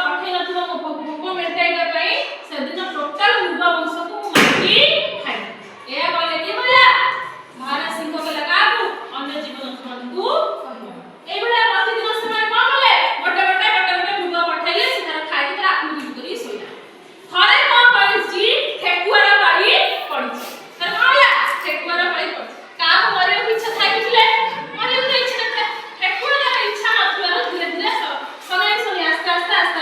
पठे नथिबो मो भोक मेंटेन पई से दिन टोटल मृग वंश को मारी खाइ ए बोले कि होला महाराज सिंह के लगा को अन्य जीव जंतु को ए बडा प्रतिदिन समय कोन बोले बटे मृग पठाइले से तार खाइ तार आत्मजीवित करी सोइला थरे कोन पड़िछि ठेकुआर बाड़ी पड़िछि तर होला ठेकुआर बाड़ी पड़िछि का मरे इच्छा थाइ बिले मरे इच्छा नथा ठेकुआर इच्छा नथुआर धीरे धीरे समय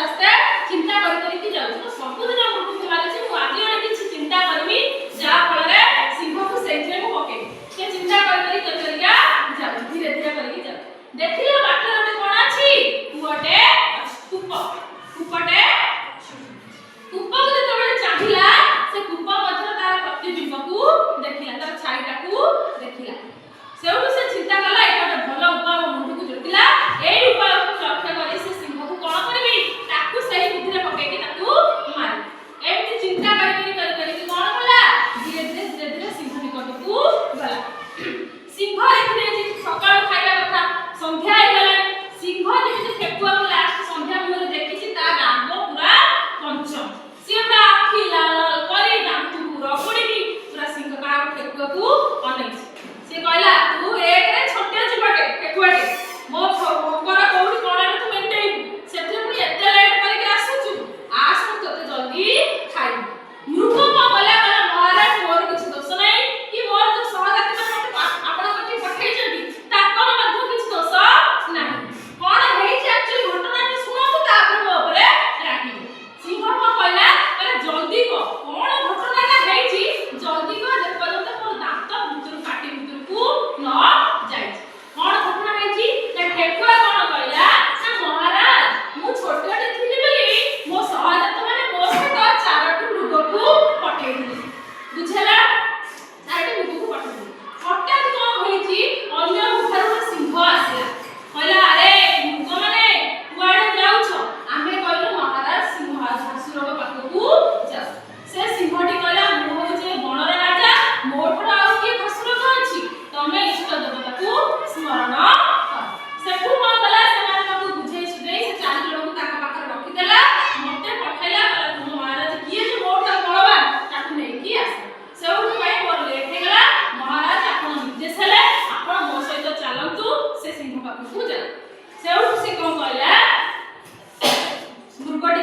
आस्ते चिंता करी जाऊ तो सबुदिन मृत्यु मारे से मु आदि ओले किछि चिंता करबी जा फल रे सिंह को सेंचुरी मु पके के चिंता करी जा धीरे धीरे करी जा देखियो बाटर रे कोन अछि कुओटे कुपटे कुप को जतबे चाहिला से कुप मध्य तार प्रतिबिंब को देखिला तार छाईटा को देखिला सेउटु से चिंता कला एटा भलो उपाय मुंड को जोटिला एई उपाय को लक्ष्य करी से सिंह को कोन करबी ताकू सही बुद्धि रे पके के ताकू मार एमती चिंता करी कोन होला धीरे धीरे सिंह निकट को गला सिंह देखिले जे सकाळ खाइला कथा संध्या आइला सिंह जेते ठेकुआ को लास्ट संध्या मोर देखिछि ता गांग पूरा पंचम सिएटा आखी लाल करी दांतु रगड़ी की पूरा सिंह का ठेकुआ को अनै से कहला तू एक रे छोटे जीवटे ठेकुआटे मो भोकर कोठी कोना तू मेंटेन सेते पुनी एते लेट करके आसुछु आस तते जल्दी खाइ मृग को बोला महाराज मोर किछ दोष नै कि मोर जो सहजाति आपण कथि पठै जंदी ताकर मध्य किछ दोष नै कोन हेइ छै एक्चुअली घटना के सुनतु तापर मो ऊपर राखी सिंह को कहला अरे जल्दी को कोन घटना का हेइ छी जल्दी को जे पर्यंत मोर दांत भितर काटी भितर को न जाय कोन घटना हेइ छी ते ठेकुआ कोन कहला ना महाराज मु छोटटे थिली बोली मो सहजात माने मो सहित चारटी मृग को पठै दिली बुझला चारटी मृग को पठै दिली हठात कोन होई छी अन्य मुखर सिंह आसिला कहला अरे मृग माने कुआडे जाउ छ आमे कहलु महाराज सिंह हासुर को पाख को जा से सिंहटी कहला मु होचे बनर राजा मोठर आउ के हासुर को अछि तमे इष्ट देवता को स्मरण कर सेठु कोन कला से माने को बुझै सुझै से चार जण को ताका पाख रखि देला मते पठैला तुम महाराज किए जे मोठर बलवान ताकु नै की आस सेउठ पाई मोर लेट हे गला महाराज आपण निर्देश हले आपण मो सहित चलंतु से सिंह पाख को जा सेउठ से कोन कहला मृगटी